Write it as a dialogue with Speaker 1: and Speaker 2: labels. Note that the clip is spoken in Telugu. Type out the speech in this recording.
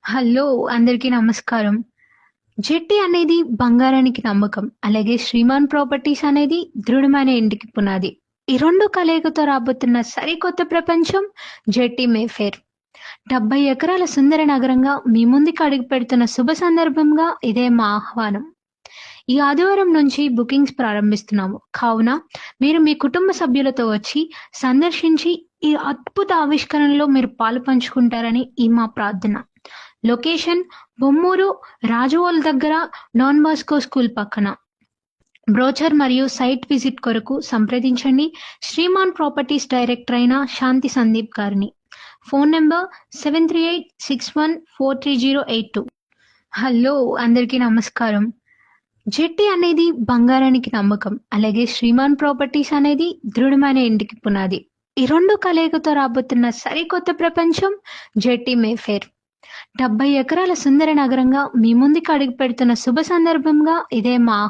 Speaker 1: హలో! అందరికీ నమస్కారం. జెట్టి అనేది బంగారానికి నమ్మకం. అలాగే శ్రీమాన్ ప్రాపర్టీస్ అనేది దృఢమైన ఇంటికి పునాది. ఈ 2 కలయికతో రాబోతున్న సరికొత్త ప్రపంచం జెట్టి మేఫేర్. 70 ఎకరాల సుందర నగరంగా మీ ముందుకి అడుగుపెడుతున్న శుభ సందర్భంగా ఇదే మా ఆహ్వానం. ఈ ఆదివారం నుంచి బుకింగ్స్ ప్రారంభిస్తున్నాము. కావున మీరు మీ కుటుంబ సభ్యులతో వచ్చి సందర్శించి ఈ అద్భుత ఆవిష్కరణలో మీరు పాలుపంచుకుంటారని మా ప్రార్థన. లొకేషన్ బొమ్మూరు, రాజవోల్ దగ్గర డాన్ బాస్కో స్కూల్ పక్కన. బ్రోచర్ మరియు సైట్ విజిట్ కొరకు సంప్రదించండి శ్రీమాన్ ప్రాపర్టీస్ డైరెక్టర్ అయిన శాంతి సందీప్ గారిని. Phone number 7386143082. హలో! అందరికీ నమస్కారం. జెట్టి అనేది బంగారానికి నమ్మకం. అలాగే శ్రీమాన్ ప్రాపర్టీస్ అనేది దృఢమైన ఇంటికి పునాది. ఈ 2 కలయికతో రాబోతున్న సరికొత్త ప్రపంచం జెట్టి మేఫేర్. 70 ఎకరాల సుందర నగరంగా మీ ముందుకి అడుగుపెడుతున్న శుభ సందర్భంగా ఇదే మా